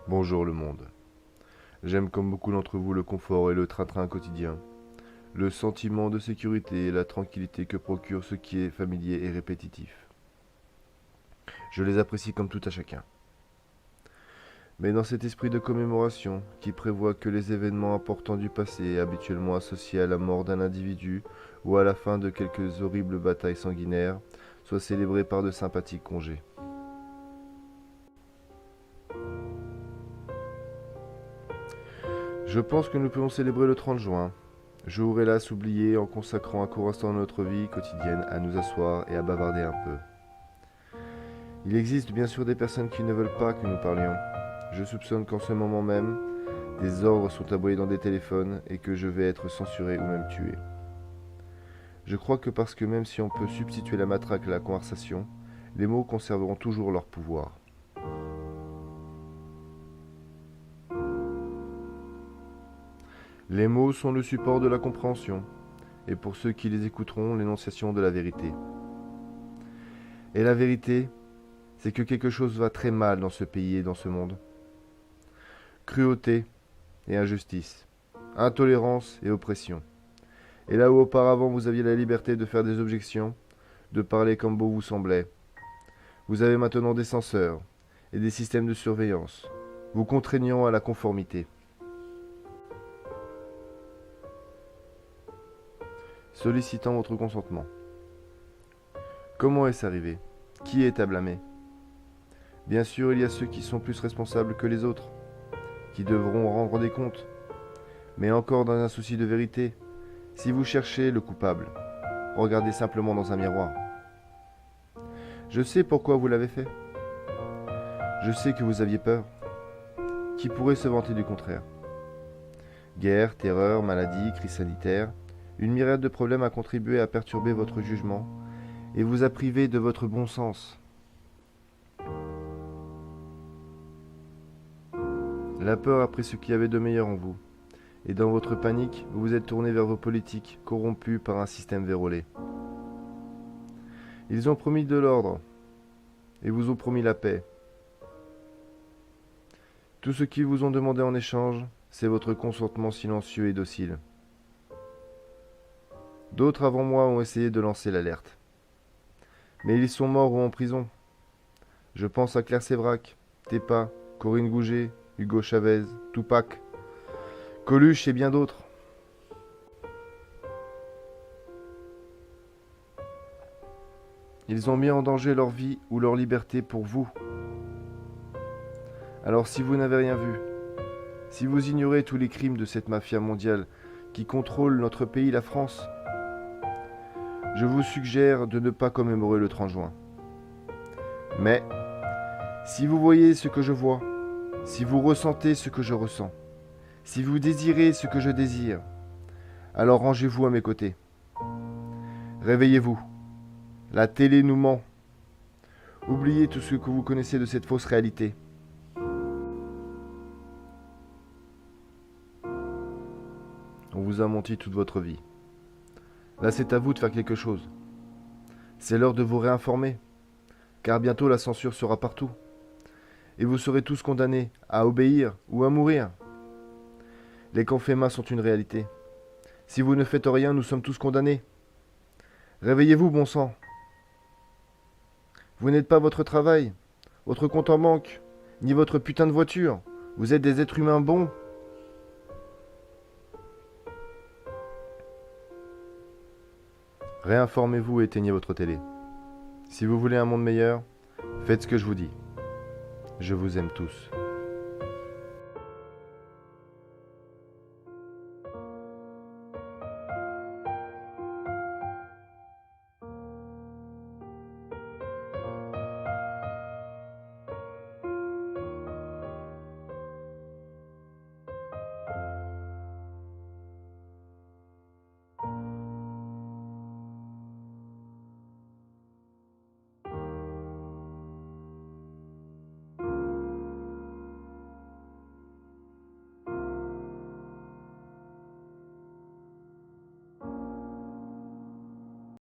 Bonjour le monde. J'aime comme beaucoup d'entre vous le confort et le train-train quotidien, le sentiment de sécurité et la tranquillité que procure ce qui est familier et répétitif. Je les apprécie comme tout à chacun. Mais dans cet esprit de commémoration, qui prévoit que les événements importants du passé, habituellement associés à la mort d'un individu ou à la fin de quelques horribles batailles sanguinaires, soient célébrés par de sympathiques congés. Je pense que nous pouvons célébrer le 30 juin, jour hélas oublié en consacrant un court instant de notre vie quotidienne à nous asseoir et à bavarder un peu. Il existe bien sûr des personnes qui ne veulent pas que nous parlions. Je soupçonne qu'en ce moment même, des ordres sont aboyés dans des téléphones et que je vais être censuré ou même tué. Je crois que parce que même si on peut substituer la matraque à la conversation, les mots conserveront toujours leur pouvoir. Les mots sont le support de la compréhension, et pour ceux qui les écouteront, l'énonciation de la vérité. Et la vérité, c'est que quelque chose va très mal dans ce pays et dans ce monde. Cruauté et injustice, intolérance et oppression. Et là où auparavant vous aviez la liberté de faire des objections, de parler comme beau vous semblait, vous avez maintenant des censeurs et des systèmes de surveillance, vous contraignant à la conformité. Sollicitant votre consentement. Comment est-ce arrivé? Qui est à blâmer? Bien sûr, il y a ceux qui sont plus responsables que les autres, qui devront rendre des comptes. Mais encore dans un souci de vérité, si vous cherchez le coupable, regardez simplement dans un miroir. Je sais pourquoi vous l'avez fait. Je sais que vous aviez peur. Qui pourrait se vanter du contraire? Guerre, terreur, maladie, crise sanitaire, une myriade de problèmes a contribué à perturber votre jugement et vous a privé de votre bon sens. La peur a pris ce qu'il y avait de meilleur en vous. Et dans votre panique, vous vous êtes tourné vers vos politiques, corrompus par un système vérolé. Ils ont promis de l'ordre, et vous ont promis la paix. Tout ce qu'ils vous ont demandé en échange, c'est votre consentement silencieux et docile. D'autres avant moi ont essayé de lancer l'alerte. Mais ils sont morts ou en prison. Je pense à Claire Sévrac, Tepa, Corinne Gouget, Hugo Chavez, Tupac, Coluche et bien d'autres. Ils ont mis en danger leur vie ou leur liberté pour vous. Alors si vous n'avez rien vu, si vous ignorez tous les crimes de cette mafia mondiale qui contrôle notre pays, la France, je vous suggère de ne pas commémorer le 30 juin. Mais, si vous voyez ce que je vois, si vous ressentez ce que je ressens, si vous désirez ce que je désire, alors rangez-vous à mes côtés. Réveillez-vous. La télé nous ment. Oubliez tout ce que vous connaissez de cette fausse réalité. On vous a menti toute votre vie. Là, c'est à vous de faire quelque chose. C'est l'heure de vous réinformer, car bientôt la censure sera partout. Et vous serez tous condamnés à obéir ou à mourir. Les camps FEMA sont une réalité. Si vous ne faites rien, nous sommes tous condamnés. Réveillez-vous, bon sang. Vous n'êtes pas votre travail, votre compte en banque, ni votre putain de voiture. Vous êtes des êtres humains bons. Réinformez-vous et éteignez votre télé. Si vous voulez un monde meilleur, faites ce que je vous dis. Je vous aime tous.